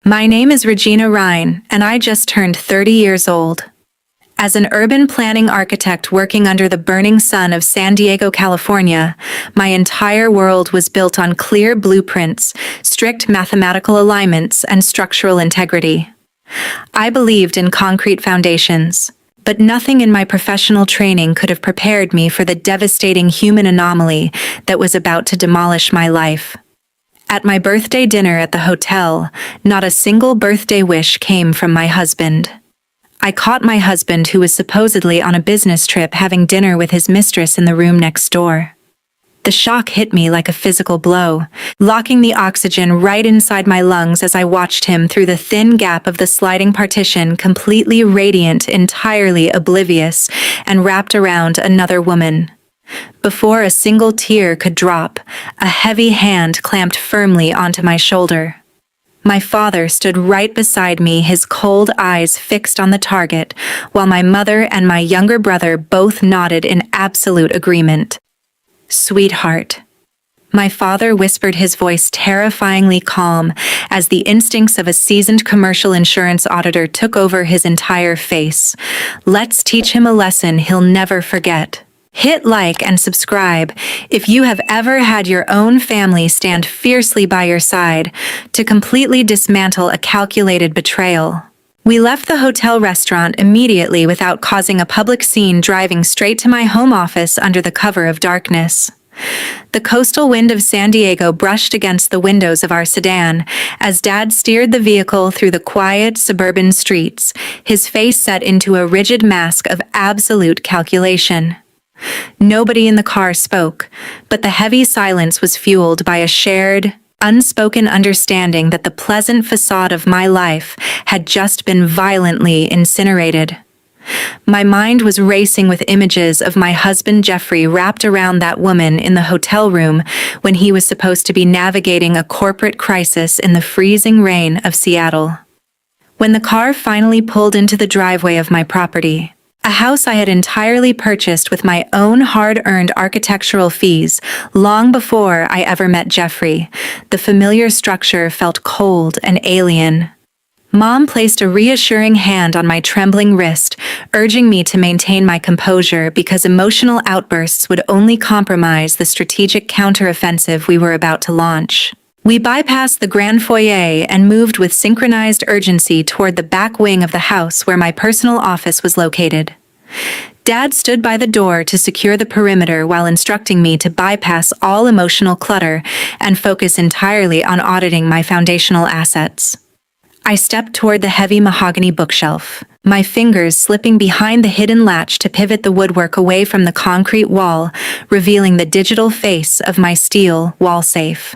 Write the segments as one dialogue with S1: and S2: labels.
S1: My name is Regina Ryan, and I just turned 30 years old. As an urban planning architect working under the burning sun of San Diego, California, my entire world was built on clear blueprints, strict mathematical alignments, and structural integrity. I believed in concrete foundations, but nothing in my professional training could have prepared me for the devastating human anomaly that was about to demolish my life. At my birthday dinner at the hotel, not a single birthday wish came from my husband. I caught my husband, who was supposedly on a business trip, having dinner with his mistress in the room next door. The shock hit me like a physical blow, locking the oxygen right inside my lungs as I watched him through the thin gap of the sliding partition, completely radiant, entirely oblivious, and wrapped around another woman. Before a single tear could drop, a heavy hand clamped firmly onto my shoulder. My father stood right beside me, his cold eyes fixed on the target, while my mother and my younger brother both nodded in absolute agreement. "Sweetheart." My father whispered, his voice terrifyingly calm, as the instincts of a seasoned commercial insurance auditor took over his entire face. "Let's teach him a lesson he'll never forget." Hit like and subscribe if you have ever had your own family stand fiercely by your side to completely dismantle a calculated betrayal. We left the hotel restaurant immediately without causing a public scene, driving straight to my home office under the cover of darkness. The coastal wind of San Diego brushed against the windows of our sedan as Dad steered the vehicle through the quiet suburban streets, his face set into a rigid mask of absolute calculation. Nobody in the car spoke, but the heavy silence was fueled by a shared, unspoken understanding that the pleasant facade of my life had just been violently incinerated. My mind was racing with images of my husband Jeffrey wrapped around that woman in the hotel room when he was supposed to be navigating a corporate crisis in the freezing rain of Seattle. When the car finally pulled into the driveway of my property, a house I had entirely purchased with my own hard-earned architectural fees long before I ever met Jeffrey, the familiar structure felt cold and alien. Mom placed a reassuring hand on my trembling wrist, urging me to maintain my composure because emotional outbursts would only compromise the strategic counteroffensive we were about to launch. We bypassed the grand foyer and moved with synchronized urgency toward the back wing of the house where my personal office was located. Dad stood by the door to secure the perimeter while instructing me to bypass all emotional clutter and focus entirely on auditing my foundational assets. I stepped toward the heavy mahogany bookshelf, my fingers slipping behind the hidden latch to pivot the woodwork away from the concrete wall, revealing the digital face of my steel wall safe.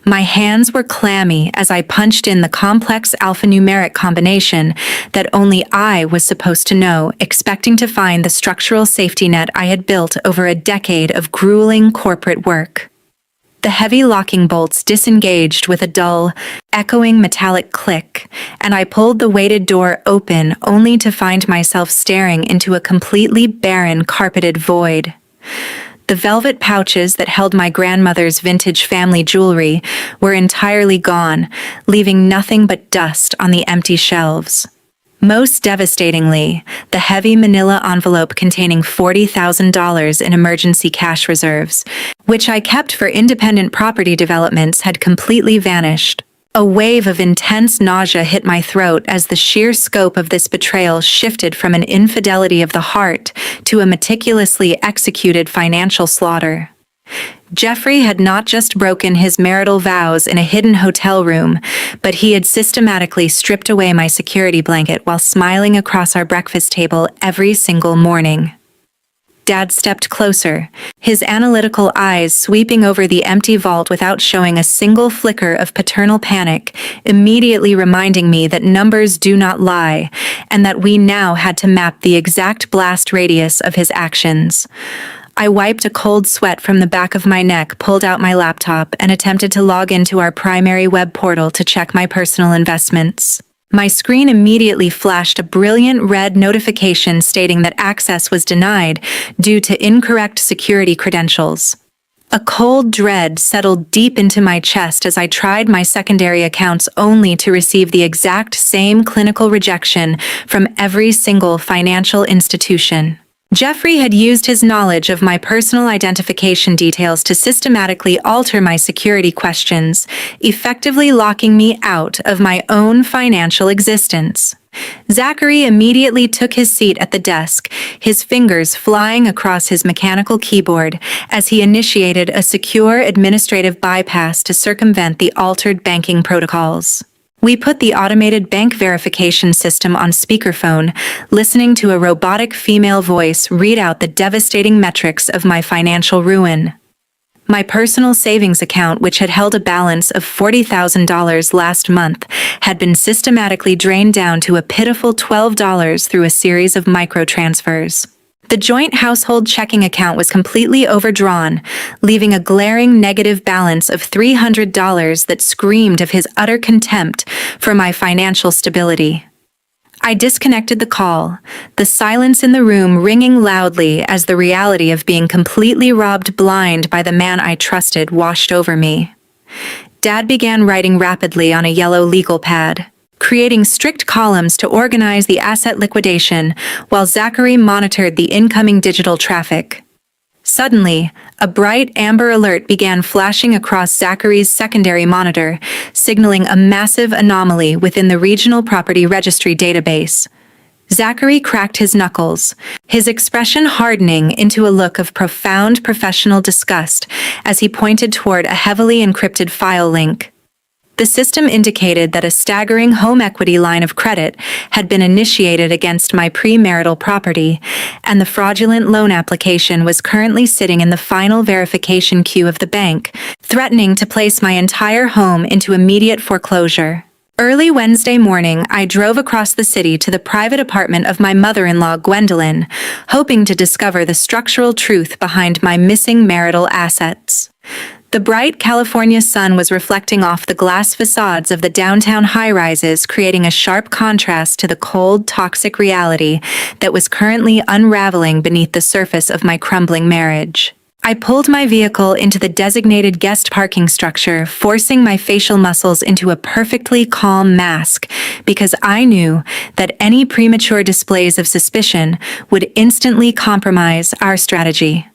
S1: My hands were clammy as I punched in the complex alphanumeric combination that only I was supposed to know, expecting to find the structural safety net I had built over a decade of grueling corporate work. The heavy locking bolts disengaged with a dull, echoing metallic click, and I pulled the weighted door open only to find myself staring into a completely barren, carpeted void. The velvet pouches that held my grandmother's vintage family jewelry were entirely gone, leaving nothing but dust on the empty shelves. Most devastatingly, the heavy manila envelope containing $40,000 in emergency cash reserves, which I kept for independent property developments, had completely vanished. A wave of intense nausea hit my throat as the sheer scope of this betrayal shifted from an infidelity of the heart to a meticulously executed financial slaughter. Jeffrey had not just broken his marital vows in a hidden hotel room, but he had systematically stripped away my security blanket while smiling across our breakfast table every single morning. Dad stepped closer, his analytical eyes sweeping over the empty vault without showing a single flicker of paternal panic, immediately reminding me that numbers do not lie, and that we now had to map the exact blast radius of his actions. I wiped a cold sweat from the back of my neck, pulled out my laptop, and attempted to log into our primary web portal to check my personal investments. My screen immediately flashed a brilliant red notification stating that access was denied due to incorrect security credentials. A cold dread settled deep into my chest as I tried my secondary accounts only to receive the exact same clinical rejection from every single financial institution. Jeffrey had used his knowledge of my personal identification details to systematically alter my security questions, effectively locking me out of my own financial existence. Zachary immediately took his seat at the desk, his fingers flying across his mechanical keyboard as he initiated a secure administrative bypass to circumvent the altered banking protocols. We put the automated bank verification system on speakerphone, listening to a robotic female voice read out the devastating metrics of my financial ruin. My personal savings account, which had held a balance of $40,000 last month, had been systematically drained down to a pitiful $12 through a series of microtransfers. The joint household checking account was completely overdrawn, leaving a glaring negative balance of $300 that screamed of his utter contempt for my financial stability. I disconnected the call, the silence in the room ringing loudly as the reality of being completely robbed blind by the man I trusted washed over me. Dad began writing rapidly on a yellow legal pad, creating strict columns to organize the asset liquidation while Zachary monitored the incoming digital traffic. Suddenly, a bright amber alert began flashing across Zachary's secondary monitor, signaling a massive anomaly within the regional property registry database. Zachary cracked his knuckles, his expression hardening into a look of profound professional disgust as he pointed toward a heavily encrypted file link. The system indicated that a staggering home equity line of credit had been initiated against my premarital property, and the fraudulent loan application was currently sitting in the final verification queue of the bank, threatening to place my entire home into immediate foreclosure. Early Wednesday morning, I drove across the city to the private apartment of my mother-in-law, Gwendolyn, hoping to discover the structural truth behind my missing marital assets. The bright California sun was reflecting off the glass facades of the downtown high-rises, creating a sharp contrast to the cold, toxic reality that was currently unraveling beneath the surface of my crumbling marriage. I pulled my vehicle into the designated guest parking structure, forcing my facial muscles into a perfectly calm mask, because I knew that any premature displays of suspicion would instantly compromise our strategy.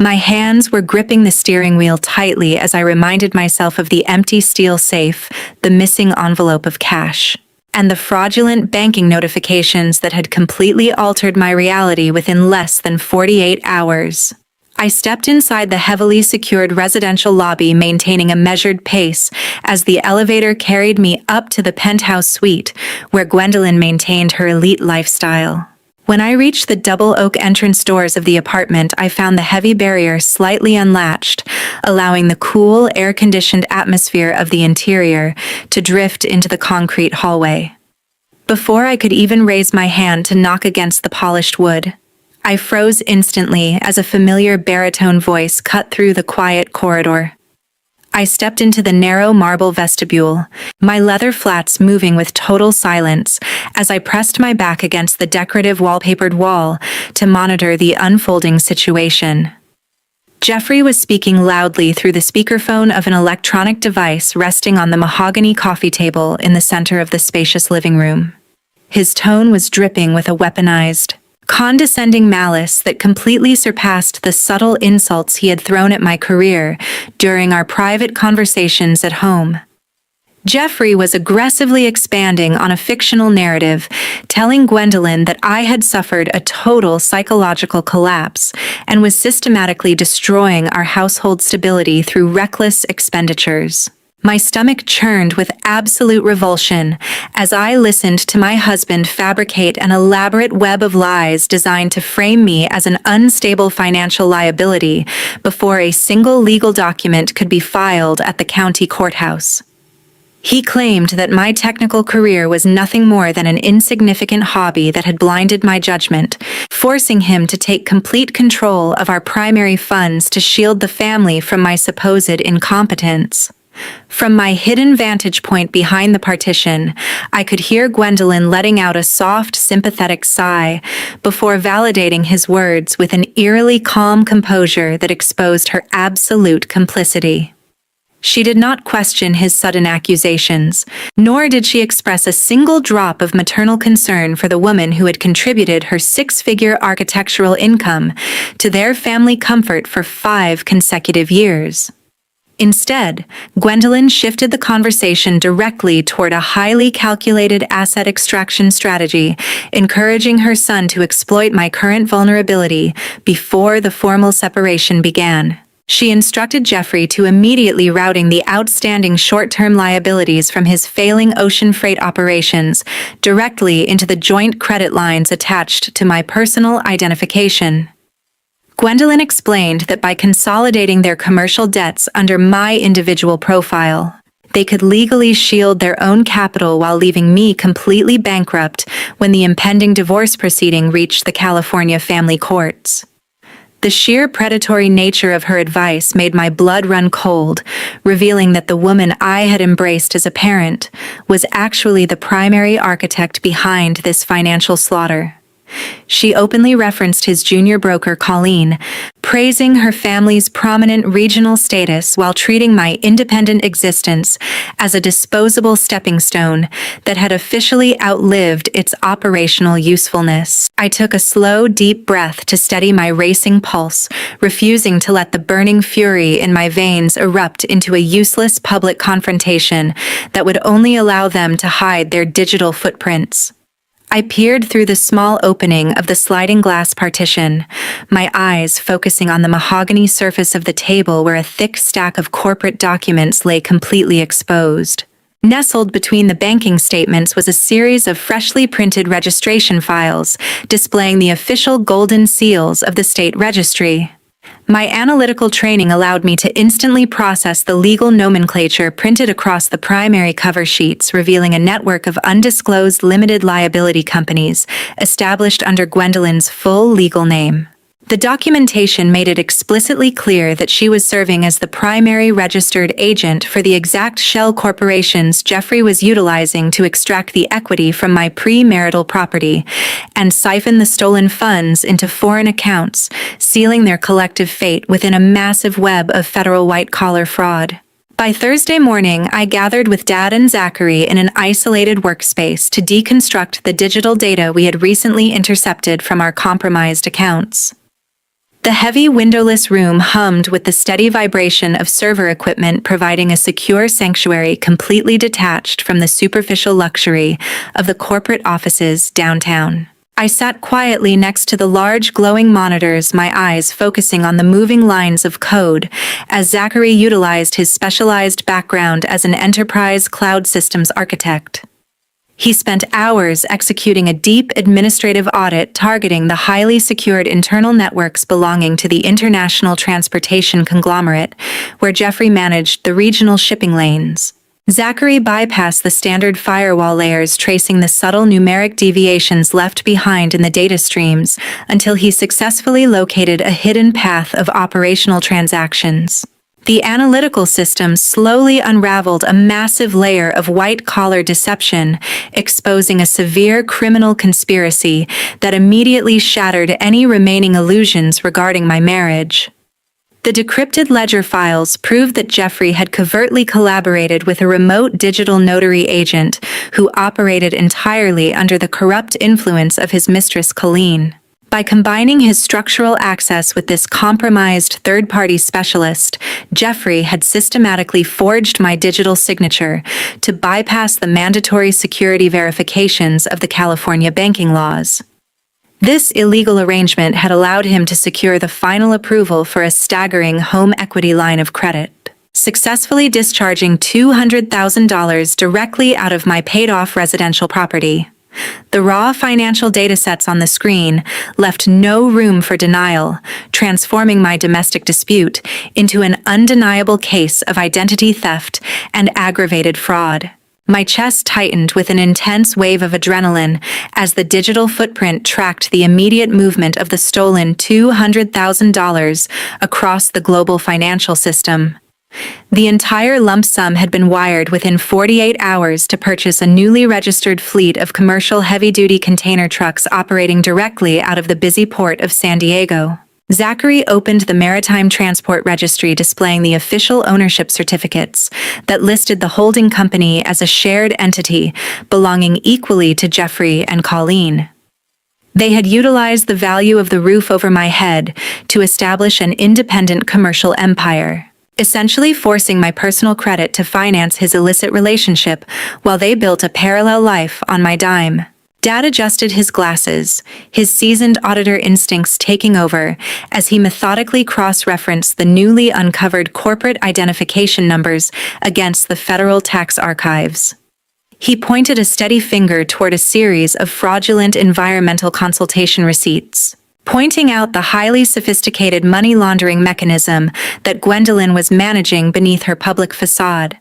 S1: My hands were gripping the steering wheel tightly as I reminded myself of the empty steel safe, the missing envelope of cash, and the fraudulent banking notifications that had completely altered my reality within less than 48 hours. I stepped inside the heavily secured residential lobby, maintaining a measured pace as the elevator carried me up to the penthouse suite where Gwendolyn maintained her elite lifestyle. When I reached the double oak entrance doors of the apartment, I found the heavy barrier slightly unlatched, allowing the cool, air-conditioned atmosphere of the interior to drift into the concrete hallway. Before I could even raise my hand to knock against the polished wood, I froze instantly as a familiar baritone voice cut through the quiet corridor. I stepped into the narrow marble vestibule, my leather flats moving with total silence as I pressed my back against the decorative wallpapered wall to monitor the unfolding situation. Jeffrey was speaking loudly through the speakerphone of an electronic device resting on the mahogany coffee table in the center of the spacious living room. His tone was dripping with a weaponized, condescending malice that completely surpassed the subtle insults he had thrown at my career during our private conversations at home. Jeffrey was aggressively expanding on a fictional narrative, telling Gwendolyn that I had suffered a total psychological collapse and was systematically destroying our household stability through reckless expenditures. My stomach churned with absolute revulsion as I listened to my husband fabricate an elaborate web of lies designed to frame me as an unstable financial liability before a single legal document could be filed at the county courthouse. He claimed that my technical career was nothing more than an insignificant hobby that had blinded my judgment, forcing him to take complete control of our primary funds to shield the family from my supposed incompetence. From my hidden vantage point behind the partition, I could hear Gwendolyn letting out a soft, sympathetic sigh before validating his words with an eerily calm composure that exposed her absolute complicity. She did not question his sudden accusations, nor did she express a single drop of maternal concern for the woman who had contributed her six-figure architectural income to their family comfort for 5 consecutive years. Instead, Gwendolyn shifted the conversation directly toward a highly calculated asset extraction strategy, encouraging her son to exploit my current vulnerability before the formal separation began. She instructed Jeffrey to immediately routing the outstanding short-term liabilities from his failing ocean freight operations directly into the joint credit lines attached to my personal identification. Gwendolyn explained that by consolidating their commercial debts under my individual profile, they could legally shield their own capital while leaving me completely bankrupt when the impending divorce proceeding reached the California family courts. The sheer predatory nature of her advice made my blood run cold, revealing that the woman I had embraced as a parent was actually the primary architect behind this financial slaughter. She openly referenced his junior broker, Colleen, praising her family's prominent regional status while treating my independent existence as a disposable stepping stone that had officially outlived its operational usefulness. I took a slow, deep breath to steady my racing pulse, refusing to let the burning fury in my veins erupt into a useless public confrontation that would only allow them to hide their digital footprints. I peered through the small opening of the sliding glass partition, my eyes focusing on the mahogany surface of the table where a thick stack of corporate documents lay completely exposed. Nestled between the banking statements was a series of freshly printed registration files, displaying the official golden seals of the state registry. My analytical training allowed me to instantly process the legal nomenclature printed across the primary cover sheets, revealing a network of undisclosed limited liability companies established under Gwendolyn's full legal name. The documentation made it explicitly clear that she was serving as the primary registered agent for the exact shell corporations Jeffrey was utilizing to extract the equity from my premarital property and siphon the stolen funds into foreign accounts, sealing their collective fate within a massive web of federal white-collar fraud. By Thursday morning, I gathered with Dad and Zachary in an isolated workspace to deconstruct the digital data we had recently intercepted from our compromised accounts. The heavy windowless room hummed with the steady vibration of server equipment, providing a secure sanctuary completely detached from the superficial luxury of the corporate offices downtown. I sat quietly next to the large glowing monitors, my eyes focusing on the moving lines of code as Zachary utilized his specialized background as an enterprise cloud systems architect. He spent hours executing a deep administrative audit targeting the highly secured internal networks belonging to the international transportation conglomerate, where Jeffrey managed the regional shipping lanes. Zachary bypassed the standard firewall layers, tracing the subtle numeric deviations left behind in the data streams until he successfully located a hidden path of operational transactions. The analytical system slowly unraveled a massive layer of white-collar deception, exposing a severe criminal conspiracy that immediately shattered any remaining illusions regarding my marriage. The decrypted ledger files proved that Jeffrey had covertly collaborated with a remote digital notary agent who operated entirely under the corrupt influence of his mistress, Colleen. By combining his structural access with this compromised third-party specialist, Jeffrey had systematically forged my digital signature to bypass the mandatory security verifications of the California banking laws. This illegal arrangement had allowed him to secure the final approval for a staggering home equity line of credit, successfully discharging $200,000 directly out of my paid-off residential property. The raw financial datasets on the screen left no room for denial, transforming my domestic dispute into an undeniable case of identity theft and aggravated fraud. My chest tightened with an intense wave of adrenaline as the digital footprint tracked the immediate movement of the stolen $200,000 across the global financial system. The entire lump sum had been wired within 48 hours to purchase a newly registered fleet of commercial heavy-duty container trucks operating directly out of the busy port of San Diego. Zachary opened the Maritime Transport Registry displaying the official ownership certificates that listed the holding company as a shared entity belonging equally to Jeffrey and Colleen. They had utilized the value of the roof over my head to establish an independent commercial empire, essentially forcing my personal credit to finance his illicit relationship while they built a parallel life on my dime. Dad adjusted his glasses, his seasoned auditor instincts taking over as he methodically cross-referenced the newly uncovered corporate identification numbers against the federal tax archives. He pointed a steady finger toward a series of fraudulent environmental consultation receipts, pointing out the highly sophisticated money laundering mechanism that Gwendolyn was managing beneath her public facade.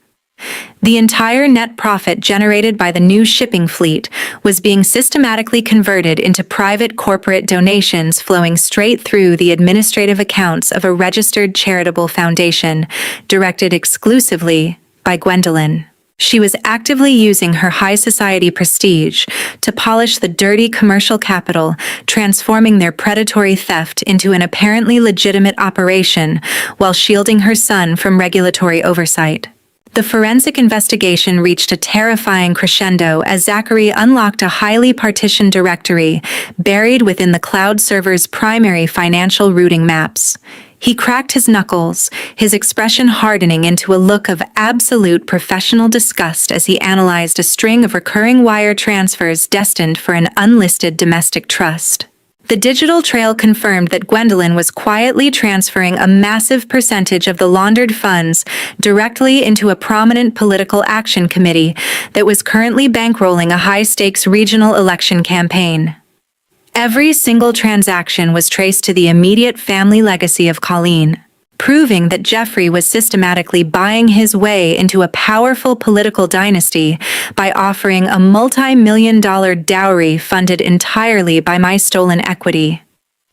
S1: The entire net profit generated by the new shipping fleet was being systematically converted into private corporate donations flowing straight through the administrative accounts of a registered charitable foundation, directed exclusively by Gwendolyn. She was actively using her high society prestige to polish the dirty commercial capital, transforming their predatory theft into an apparently legitimate operation while shielding her son from regulatory oversight. The forensic investigation reached a terrifying crescendo as Zachary unlocked a highly partitioned directory buried within the cloud server's primary financial routing maps. He cracked his knuckles, his expression hardening into a look of absolute professional disgust as he analyzed a string of recurring wire transfers destined for an unlisted domestic trust. The digital trail confirmed that Gwendolyn was quietly transferring a massive percentage of the laundered funds directly into a prominent political action committee that was currently bankrolling a high-stakes regional election campaign. Every single transaction was traced to the immediate family legacy of Colleen, proving that Jeffrey was systematically buying his way into a powerful political dynasty by offering a multi-million-dollar dowry funded entirely by my stolen equity.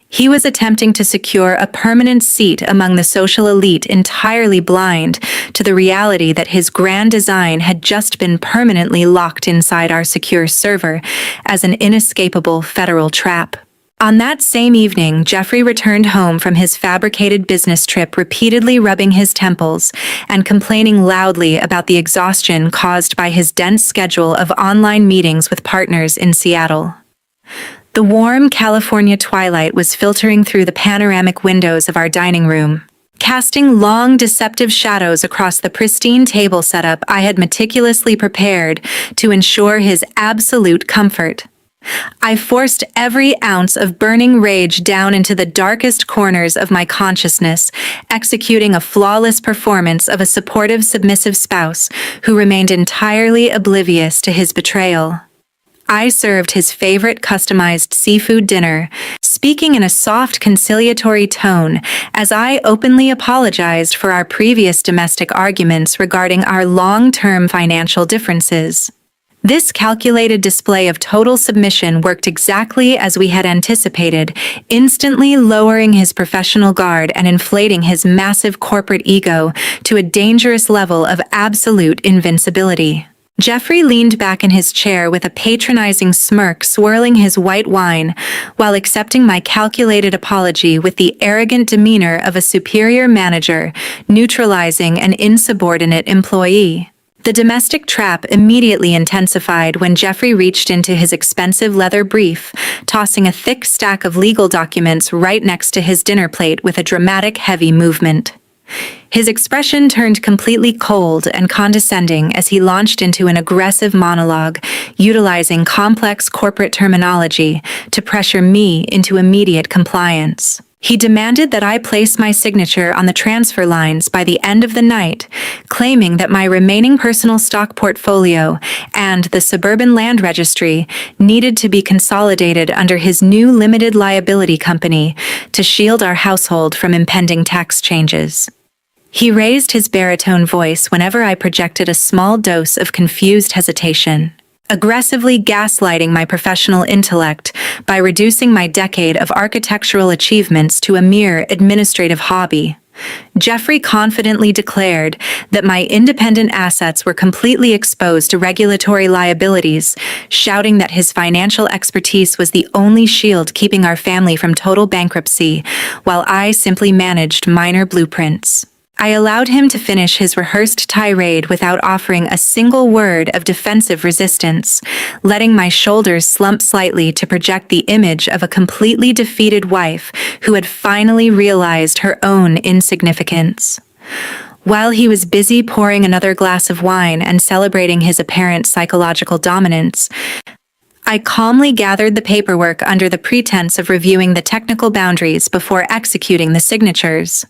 S1: He was attempting to secure a permanent seat among the social elite, entirely blind to the reality that his grand design had just been permanently locked inside our secure server as an inescapable federal trap. On that same evening, Jeffrey returned home from his fabricated business trip, repeatedly rubbing his temples and complaining loudly about the exhaustion caused by his dense schedule of online meetings with partners in Seattle. The warm California twilight was filtering through the panoramic windows of our dining room, casting long, deceptive shadows across the pristine table setup I had meticulously prepared to ensure his absolute comfort. I forced every ounce of burning rage down into the darkest corners of my consciousness, executing a flawless performance of a supportive, submissive spouse who remained entirely oblivious to his betrayal. I served his favorite customized seafood dinner, speaking in a soft, conciliatory tone as I openly apologized for our previous domestic arguments regarding our long-term financial differences. This calculated display of total submission worked exactly as we had anticipated, instantly lowering his professional guard and inflating his massive corporate ego to a dangerous level of absolute invincibility. Jeffrey leaned back in his chair with a patronizing smirk, swirling his white wine, while accepting my calculated apology with the arrogant demeanor of a superior manager, neutralizing an insubordinate employee. The domestic trap immediately intensified when Jeffrey reached into his expensive leather brief, tossing a thick stack of legal documents right next to his dinner plate with a dramatic, heavy movement. His expression turned completely cold and condescending as he launched into an aggressive monologue, utilizing complex corporate terminology to pressure me into immediate compliance. He demanded that I place my signature on the transfer lines by the end of the night, claiming that my remaining personal stock portfolio and the suburban land registry needed to be consolidated under his new limited liability company to shield our household from impending tax changes. He raised his baritone voice whenever I projected a small dose of confused hesitation, aggressively gaslighting my professional intellect by reducing my decade of architectural achievements to a mere administrative hobby. Jeffrey confidently declared that my independent assets were completely exposed to regulatory liabilities, shouting that his financial expertise was the only shield keeping our family from total bankruptcy, while I simply managed minor blueprints. I allowed him to finish his rehearsed tirade without offering a single word of defensive resistance, letting my shoulders slump slightly to project the image of a completely defeated wife who had finally realized her own insignificance. While he was busy pouring another glass of wine and celebrating his apparent psychological dominance, I calmly gathered the paperwork under the pretense of reviewing the technical boundaries before executing the signatures.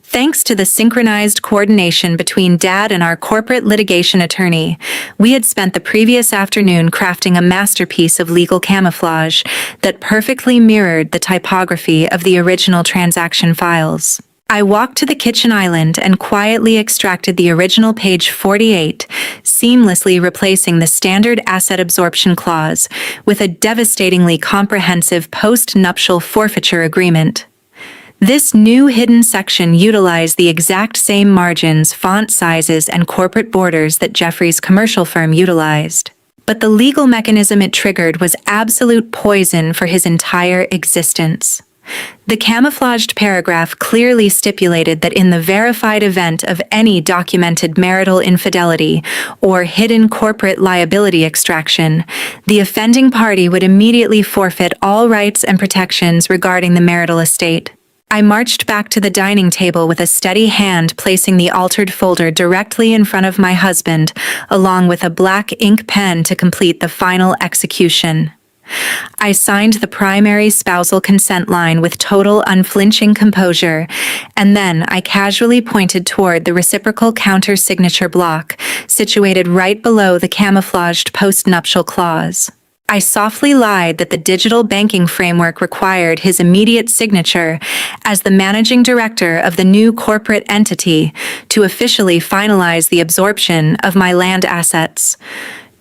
S1: Thanks to the synchronized coordination between Dad and our corporate litigation attorney, we had spent the previous afternoon crafting a masterpiece of legal camouflage that perfectly mirrored the typography of the original transaction files. I walked to the kitchen island and quietly extracted the original page 48, seamlessly replacing the standard asset absorption clause with a devastatingly comprehensive post-nuptial forfeiture agreement. This new hidden section utilized the exact same margins, font sizes, and corporate borders that Jeffrey's commercial firm utilized. But the legal mechanism it triggered was absolute poison for his entire existence. The camouflaged paragraph clearly stipulated that in the verified event of any documented marital infidelity or hidden corporate liability extraction, the offending party would immediately forfeit all rights and protections regarding the marital estate. I marched back to the dining table with a steady hand, placing the altered folder directly in front of my husband, along with a black ink pen to complete the final execution. I signed the primary spousal consent line with total unflinching composure, and then I casually pointed toward the reciprocal counter-signature block, situated right below the camouflaged post-nuptial clause. I softly lied that the digital banking framework required his immediate signature as the managing director of the new corporate entity to officially finalize the absorption of my land assets.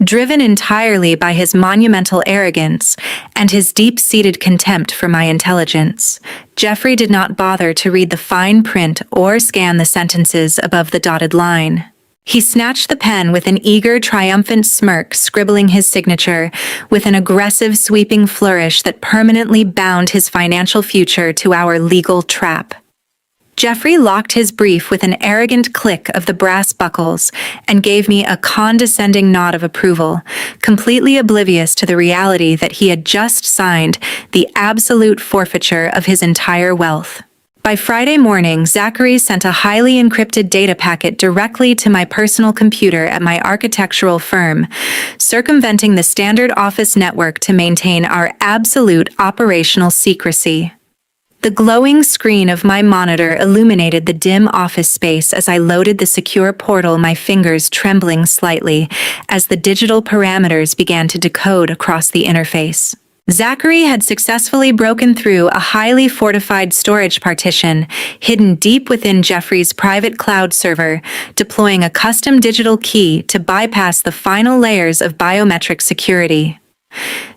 S1: Driven entirely by his monumental arrogance and his deep-seated contempt for my intelligence, Jeffrey did not bother to read the fine print or scan the sentences above the dotted line. He snatched the pen with an eager, triumphant smirk, scribbling his signature with an aggressive, sweeping flourish that permanently bound his financial future to our legal trap. Jeffrey locked his brief with an arrogant click of the brass buckles and gave me a condescending nod of approval, completely oblivious to the reality that he had just signed the absolute forfeiture of his entire wealth. By Friday morning, Zachary sent a highly encrypted data packet directly to my personal computer at my architectural firm, circumventing the standard office network to maintain our absolute operational secrecy. The glowing screen of my monitor illuminated the dim office space as I loaded the secure portal, my fingers trembling slightly as the digital parameters began to decode across the interface. Zachary had successfully broken through a highly fortified storage partition hidden deep within Jeffrey's private cloud server, deploying a custom digital key to bypass the final layers of biometric security.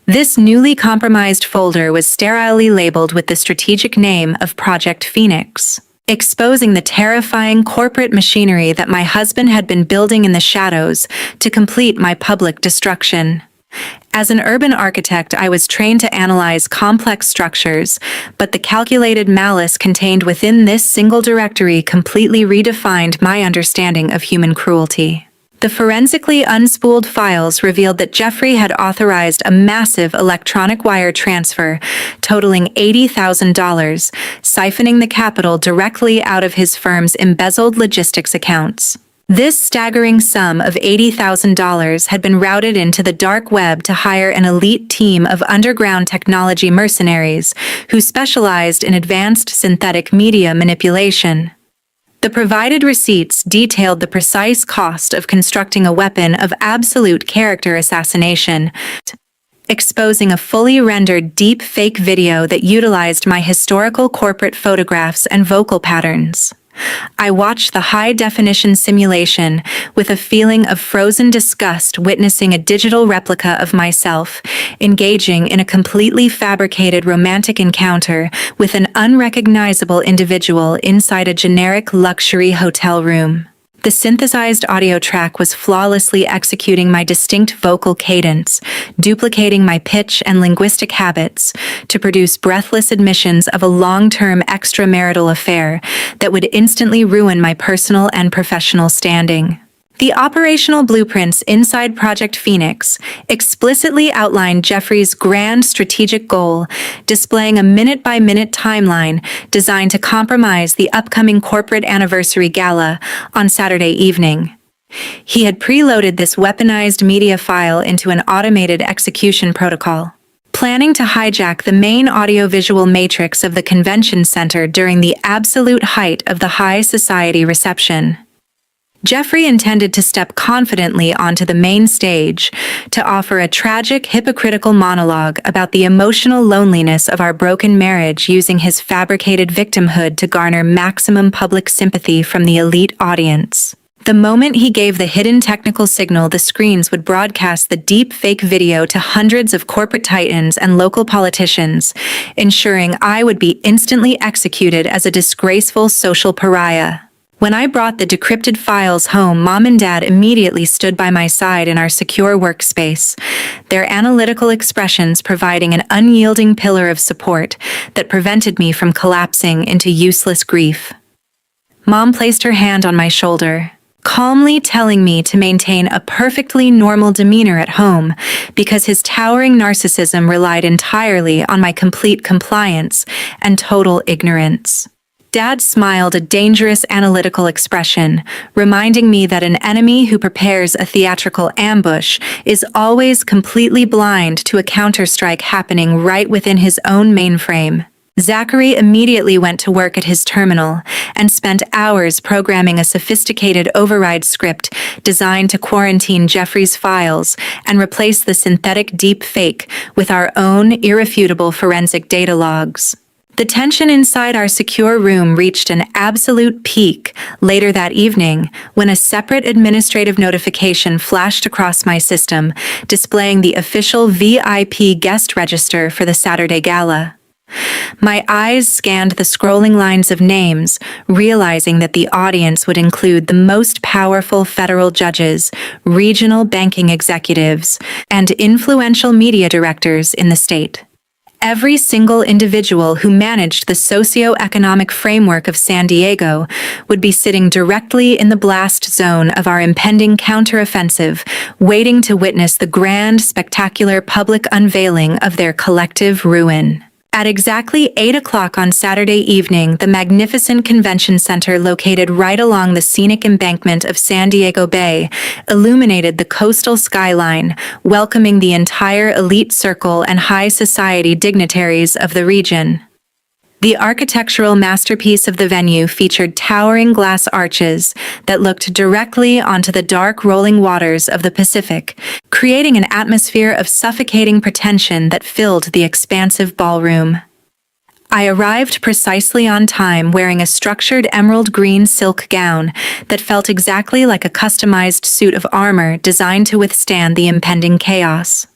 S1: This newly compromised folder was sterilely labeled with the strategic name of Project Phoenix, exposing the terrifying corporate machinery that my husband had been building in the shadows to complete my public destruction. As an urban architect, I was trained to analyze complex structures, but the calculated malice contained within this single directory completely redefined my understanding of human cruelty. The forensically unspooled files revealed that Jeffrey had authorized a massive electronic wire transfer totaling $80,000, siphoning the capital directly out of his firm's embezzled logistics accounts. This staggering sum of $80,000 had been routed into the dark web to hire an elite team of underground technology mercenaries who specialized in advanced synthetic media manipulation. The provided receipts detailed the precise cost of constructing a weapon of absolute character assassination, exposing a fully rendered deep fake video that utilized my historical corporate photographs and vocal patterns. I watched the high-definition simulation with a feeling of frozen disgust, witnessing a digital replica of myself, engaging in a completely fabricated romantic encounter with an unrecognizable individual inside a generic luxury hotel room. The synthesized audio track was flawlessly executing my distinct vocal cadence, duplicating my pitch and linguistic habits to produce breathless admissions of a long-term extramarital affair that would instantly ruin my personal and professional standing. The operational blueprints inside Project Phoenix explicitly outlined Jeffrey's grand strategic goal, displaying a minute-by-minute timeline designed to compromise the upcoming corporate anniversary gala on Saturday evening. He had preloaded this weaponized media file into an automated execution protocol, planning to hijack the main audiovisual matrix of the convention center during the absolute height of the high society reception. Jeffrey intended to step confidently onto the main stage to offer a tragic, hypocritical monologue about the emotional loneliness of our broken marriage, using his fabricated victimhood to garner maximum public sympathy from the elite audience. The moment he gave the hidden technical signal, the screens would broadcast the deep fake video to hundreds of corporate titans and local politicians, ensuring I would be instantly executed as a disgraceful social pariah. When I brought the decrypted files home, Mom and Dad immediately stood by my side in our secure workspace, their analytical expressions providing an unyielding pillar of support that prevented me from collapsing into useless grief. Mom placed her hand on my shoulder, calmly telling me to maintain a perfectly normal demeanor at home because his towering narcissism relied entirely on my complete compliance and total ignorance. Dad smiled, a dangerous analytical expression, reminding me that an enemy who prepares a theatrical ambush is always completely blind to a counterstrike happening right within his own mainframe. Zachary immediately went to work at his terminal and spent hours programming a sophisticated override script designed to quarantine Jeffrey's files and replace the synthetic deep fake with our own irrefutable forensic data logs. The tension inside our secure room reached an absolute peak later that evening when a separate administrative notification flashed across my system, displaying the official VIP guest register for the Saturday gala. My eyes scanned the scrolling lines of names, realizing that the audience would include the most powerful federal judges, regional banking executives, and influential media directors in the state. Every single individual who managed the socio-economic framework of San Diego would be sitting directly in the blast zone of our impending counteroffensive, waiting to witness the grand, spectacular public unveiling of their collective ruin. At exactly 8 o'clock on Saturday evening, the magnificent convention center located right along the scenic embankment of San Diego Bay illuminated the coastal skyline, welcoming the entire elite circle and high society dignitaries of the region. The architectural masterpiece of the venue featured towering glass arches that looked directly onto the dark rolling waters of the Pacific, creating an atmosphere of suffocating pretension that filled the expansive ballroom. I arrived precisely on time, wearing a structured emerald green silk gown that felt exactly like a customized suit of armor designed to withstand the impending chaos.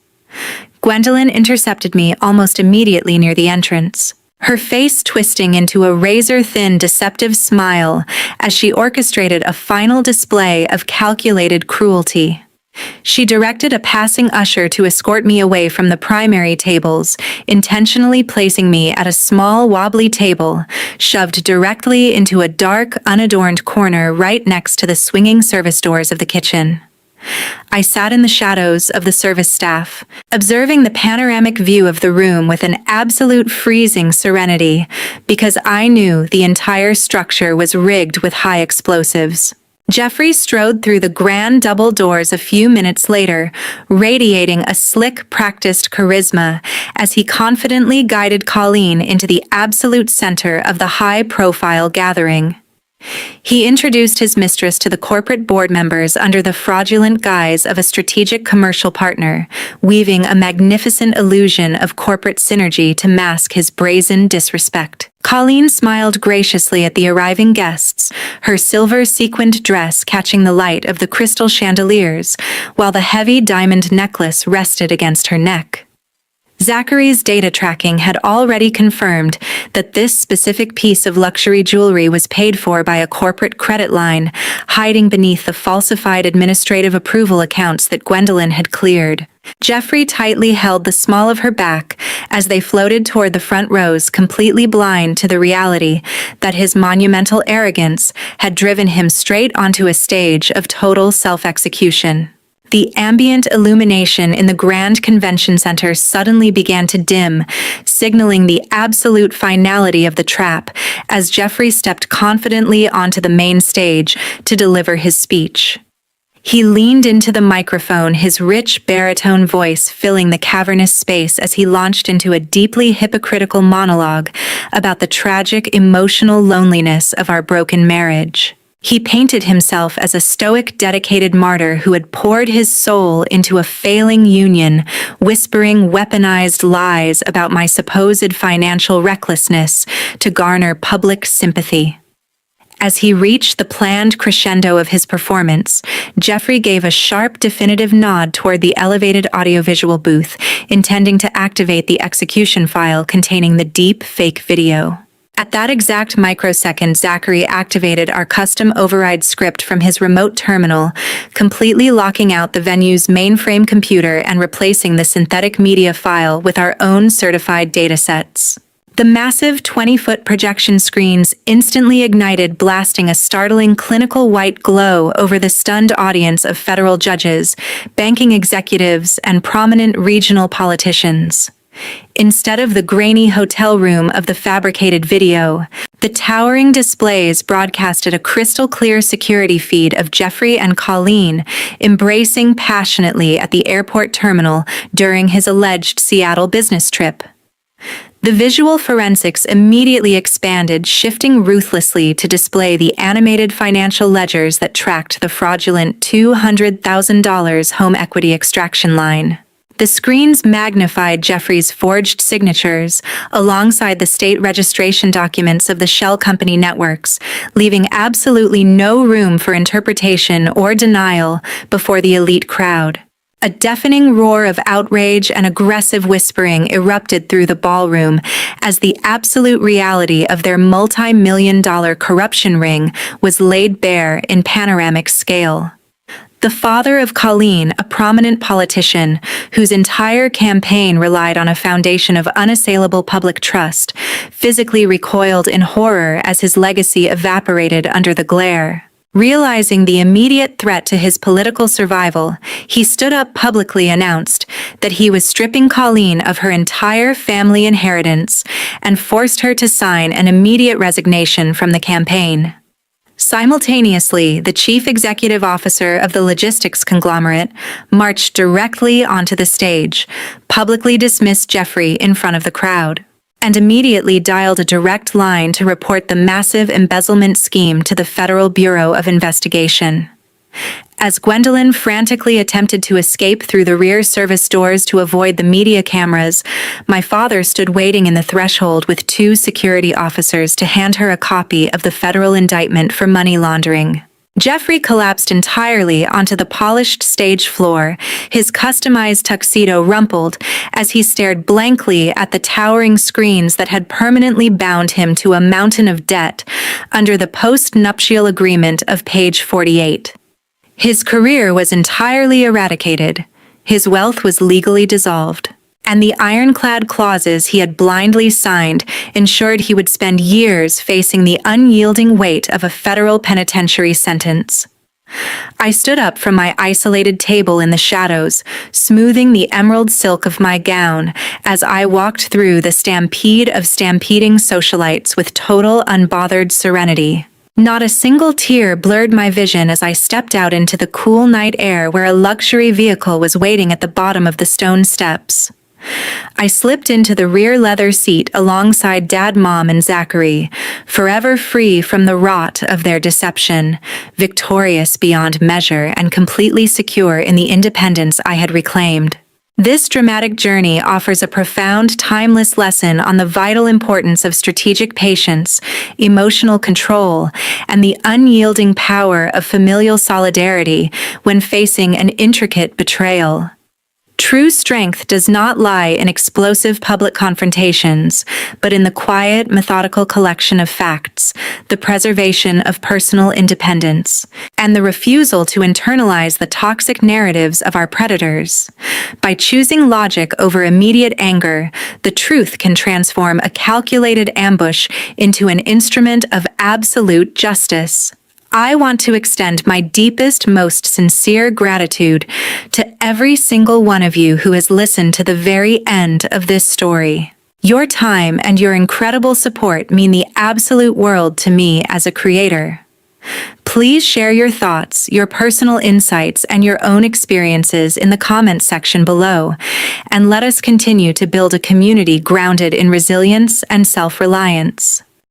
S1: Gwendolyn intercepted me almost immediately near the entrance, her face twisting into a razor-thin, deceptive smile as she orchestrated a final display of calculated cruelty. She directed a passing usher to escort me away from the primary tables, intentionally placing me at a small, wobbly table, shoved directly into a dark, unadorned corner right next to the swinging service doors of the kitchen. I sat in the shadows of the service staff, observing the panoramic view of the room with an absolute freezing serenity, because I knew the entire structure was rigged with high explosives. Jeffrey strode through the grand double doors a few minutes later, radiating a slick, practiced charisma as he confidently guided Colleen into the absolute center of the high-profile gathering. He introduced his mistress to the corporate board members under the fraudulent guise of a strategic commercial partner, weaving a magnificent illusion of corporate synergy to mask his brazen disrespect. Colleen smiled graciously at the arriving guests, her silver sequined dress catching the light of the crystal chandeliers, while the heavy diamond necklace rested against her neck. Zachary's data tracking had already confirmed that this specific piece of luxury jewelry was paid for by a corporate credit line, hiding beneath the falsified administrative approval accounts that Gwendolyn had cleared. Jeffrey tightly held the small of her back as they floated toward the front rows, completely blind to the reality that his monumental arrogance had driven him straight onto a stage of total self-execution. The ambient illumination in the Grand Convention Center suddenly began to dim, signaling the absolute finality of the trap as Jeffrey stepped confidently onto the main stage to deliver his speech. He leaned into the microphone, his rich baritone voice filling the cavernous space as he launched into a deeply hypocritical monologue about the tragic emotional loneliness of our broken marriage. He painted himself as a stoic, dedicated martyr who had poured his soul into a failing union, whispering weaponized lies about my supposed financial recklessness to garner public sympathy. As he reached the planned crescendo of his performance, Jeffrey gave a sharp, definitive nod toward the elevated audiovisual booth, intending to activate the execution file containing the deep fake video. At that exact microsecond, Zachary activated our custom override script from his remote terminal, completely locking out the venue's mainframe computer and replacing the synthetic media file with our own certified datasets. The massive 20-foot projection screens instantly ignited, blasting a startling clinical white glow over the stunned audience of federal judges, banking executives, and prominent regional politicians. Instead of the grainy hotel room of the fabricated video, the towering displays broadcasted a crystal-clear security feed of Jeffrey and Colleen embracing passionately at the airport terminal during his alleged Seattle business trip. The visual forensics immediately expanded, shifting ruthlessly to display the animated financial ledgers that tracked the fraudulent $200,000 home equity extraction line. The screens magnified Jeffrey's forged signatures alongside the state registration documents of the shell company networks, leaving absolutely no room for interpretation or denial before the elite crowd. A deafening roar of outrage and aggressive whispering erupted through the ballroom as the absolute reality of their multi-million-dollar corruption ring was laid bare in panoramic scale. The father of Colleen, a prominent politician whose entire campaign relied on a foundation of unassailable public trust, physically recoiled in horror as his legacy evaporated under the glare. Realizing the immediate threat to his political survival, he stood up publicly, announced that he was stripping Colleen of her entire family inheritance and forced her to sign an immediate resignation from the campaign. Simultaneously, the chief executive officer of the logistics conglomerate marched directly onto the stage, publicly dismissed Jeffrey in front of the crowd, and immediately dialed a direct line to report the massive embezzlement scheme to the Federal Bureau of Investigation. As Gwendolyn frantically attempted to escape through the rear service doors to avoid the media cameras, my father stood waiting in the threshold with 2 security officers to hand her a copy of the federal indictment for money laundering. Jeffrey collapsed entirely onto the polished stage floor, his customized tuxedo rumpled as he stared blankly at the towering screens that had permanently bound him to a mountain of debt under the post-nuptial agreement of page 48. His career was entirely eradicated, his wealth was legally dissolved, and the ironclad clauses he had blindly signed ensured he would spend years facing the unyielding weight of a federal penitentiary sentence. I stood up from my isolated table in the shadows, smoothing the emerald silk of my gown as I walked through the stampede of stampeding socialites with total unbothered serenity. Not a single tear blurred my vision as I stepped out into the cool night air where a luxury vehicle was waiting at the bottom of the stone steps. I slipped into the rear leather seat alongside Dad, Mom, and Zachary, forever free from the rot of their deception, victorious beyond measure and completely secure in the independence I had reclaimed. This dramatic journey offers a profound, timeless lesson on the vital importance of strategic patience, emotional control, and the unyielding power of familial solidarity when facing an intricate betrayal. True strength does not lie in explosive public confrontations, but in the quiet, methodical collection of facts, the preservation of personal independence, and the refusal to internalize the toxic narratives of our predators. By choosing logic over immediate anger, the truth can transform a calculated ambush into an instrument of absolute justice. I want to extend my deepest, most sincere gratitude to every single one of you who has listened to the very end of this story. Your time and your incredible support mean the absolute world to me as a creator. Please share your thoughts, your personal insights, and your own experiences in the comments section below, and let us continue to build a community grounded in resilience and self-reliance.